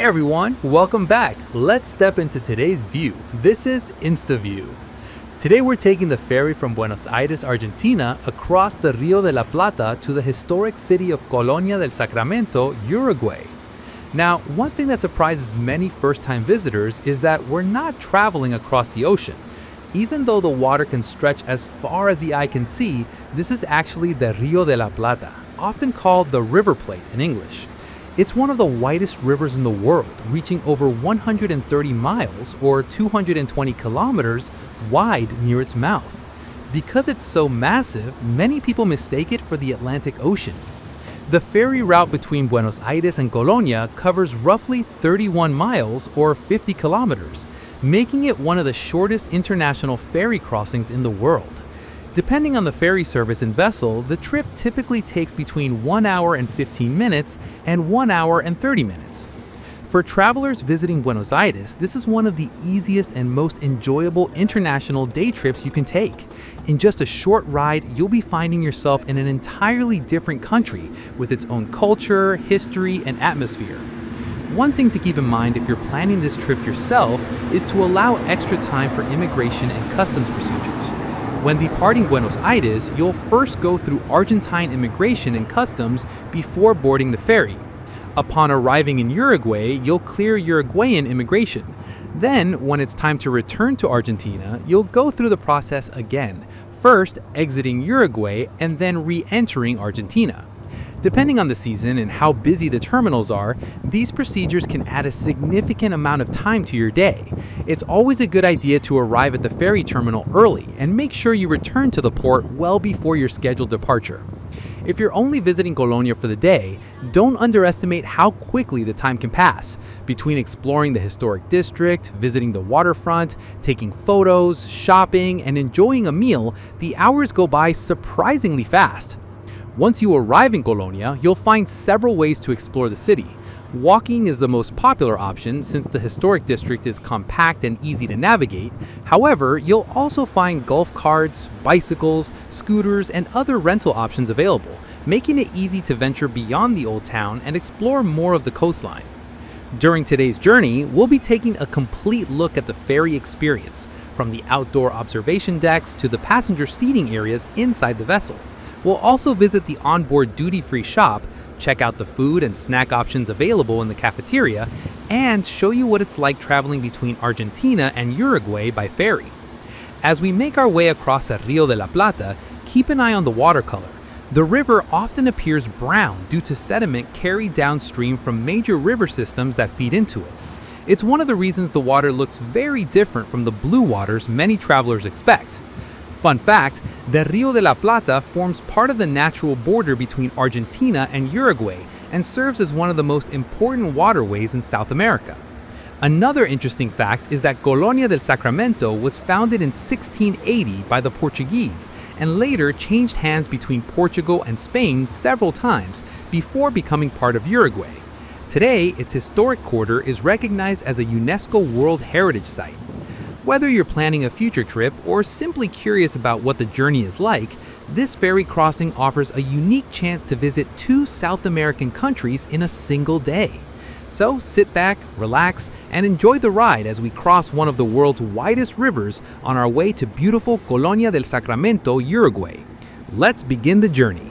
everyone, welcome back. Let's step into today's view. This is INSTAVIEW. Today we're taking the ferry from Buenos Aires, Argentina, across the Rio de la Plata to the historic city of Colonia del Sacramento, Uruguay. Now, one thing that surprises many first-time visitors is that we're not traveling across the ocean. Even though the water can stretch as far as the eye can see, this is actually the Rio de la Plata, often called the River Plate in English. It's one of the widest rivers in the world, reaching over 130 miles or 220 kilometers wide near its mouth. Because it's so massive, many people mistake it for the Atlantic Ocean. The ferry route between Buenos Aires and Colonia covers roughly 31 miles or 50 kilometers, making it one of the shortest international ferry crossings in the world. Depending on the ferry service and vessel, the trip typically takes between 1 hour and 15 minutes and 1 hour and 30 minutes. For travelers visiting Buenos Aires, this is one of the easiest and most enjoyable international day trips you can take. In just a short ride, you'll be finding yourself in an entirely different country with its own culture, history, and atmosphere. One thing to keep in mind if you're planning this trip yourself is to allow extra time for immigration and customs procedures. When departing Buenos Aires, you'll first go through Argentine immigration and customs before boarding the ferry. Upon arriving in Uruguay, you'll clear Uruguayan immigration. Then, when it's time to return to Argentina, you'll go through the process again, first exiting Uruguay and then re-entering Argentina. Depending on the season and how busy the terminals are, these procedures can add a significant amount of time to your day. It's always a good idea to arrive at the ferry terminal early and make sure you return to the port well before your scheduled departure. If you're only visiting Colonia for the day, don't underestimate how quickly the time can pass. Between exploring the historic district, visiting the waterfront, taking photos, shopping, and enjoying a meal, the hours go by surprisingly fast. Once you arrive in Colonia, you'll find several ways to explore the city. Walking is the most popular option since the historic district is compact and easy to navigate. However, you'll also find golf carts, bicycles, scooters, and other rental options available, making it easy to venture beyond the old town and explore more of the coastline. During today's journey, we'll be taking a complete look at the ferry experience, from the outdoor observation decks to the passenger seating areas inside the vessel. We'll also visit the onboard duty-free shop, check out the food and snack options available in the cafeteria, and show you what it's like traveling between Argentina and Uruguay by ferry. As we make our way across the Rio de la Plata, keep an eye on the watercolor. The river often appears brown due to sediment carried downstream from major river systems that feed into it. It's one of the reasons the water looks very different from the blue waters many travelers expect. Fun fact, the Rio de la Plata forms part of the natural border between Argentina and Uruguay and serves as one of the most important waterways in South America. Another interesting fact is that Colonia del Sacramento was founded in 1680 by the Portuguese and later changed hands between Portugal and Spain several times before becoming part of Uruguay. Today, its historic quarter is recognized as a UNESCO World Heritage Site. Whether you're planning a future trip or simply curious about what the journey is like, this ferry crossing offers a unique chance to visit two South American countries in a single day. So sit back, relax, and enjoy the ride as we cross one of the world's widest rivers on our way to beautiful Colonia del Sacramento, Uruguay. Let's begin the journey.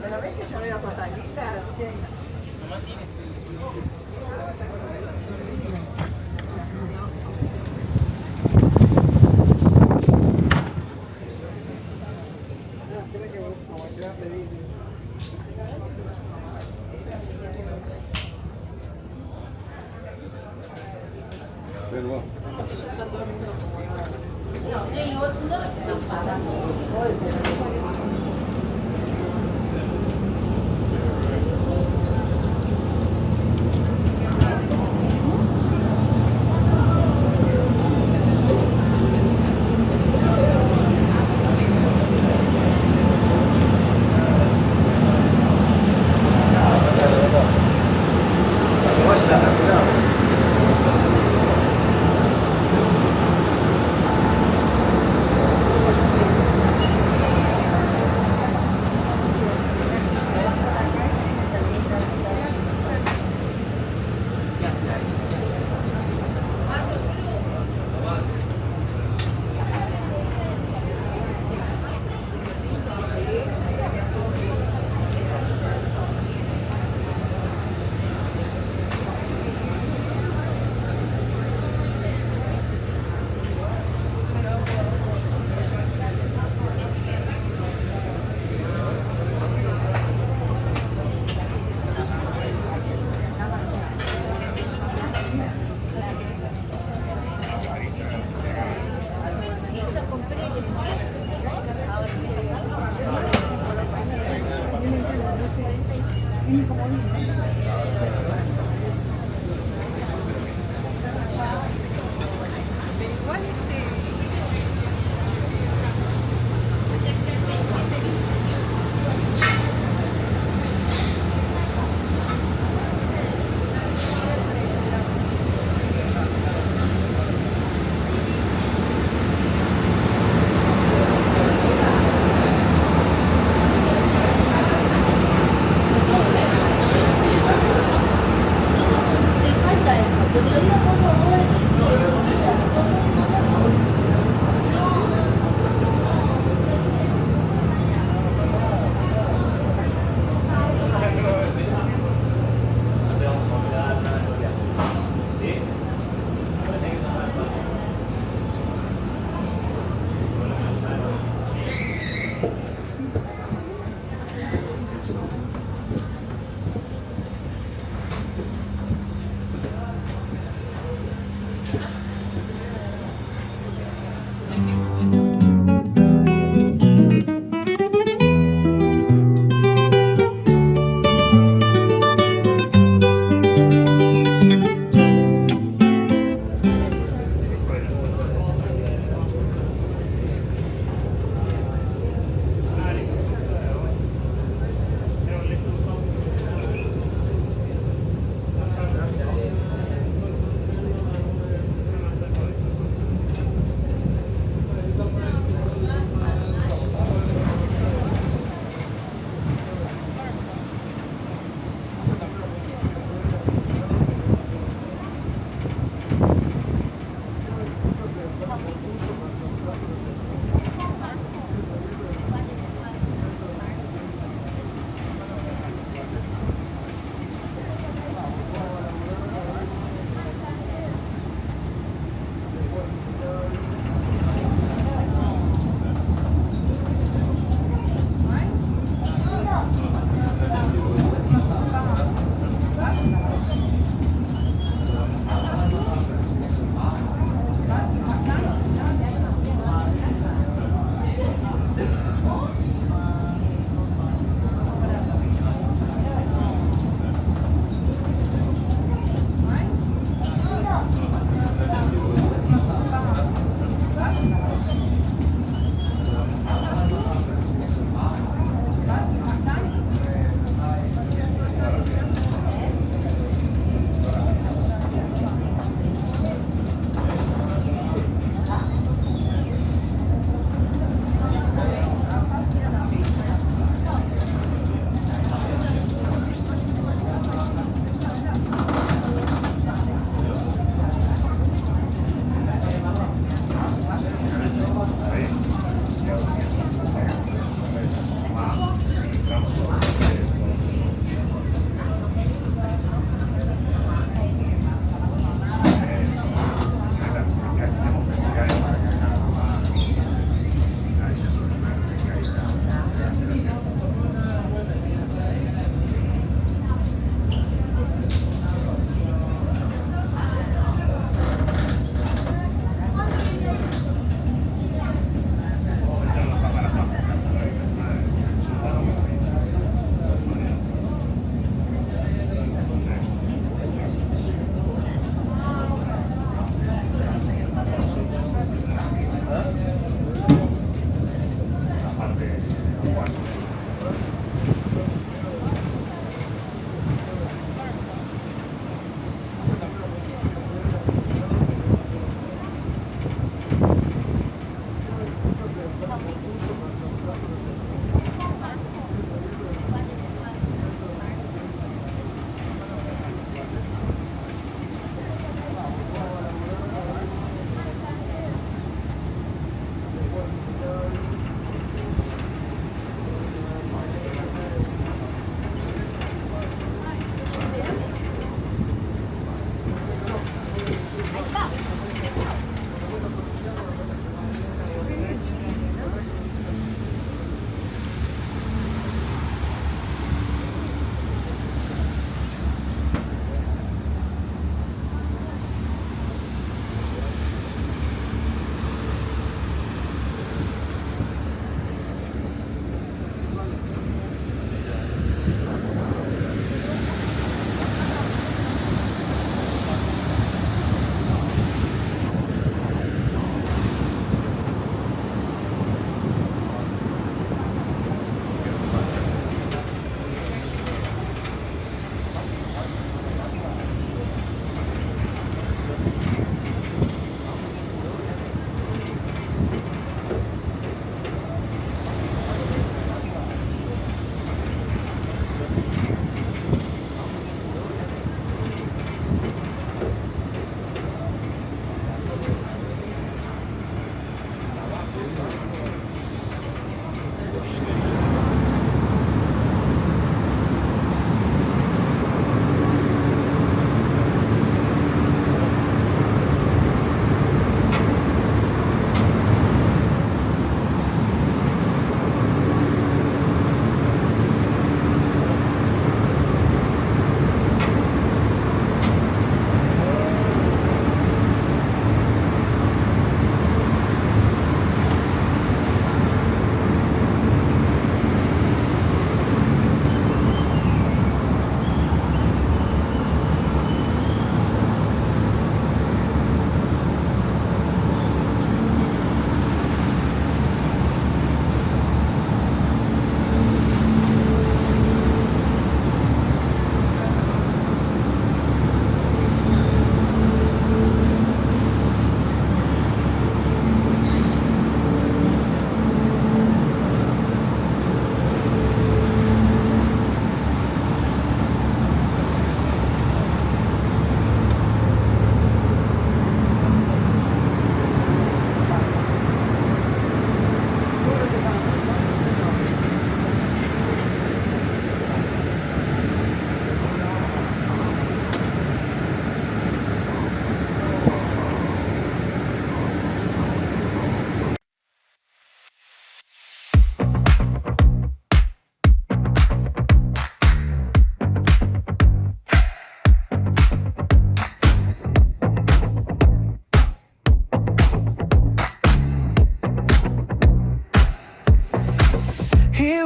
Pero ves que yo veo cosas lindas.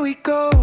we go.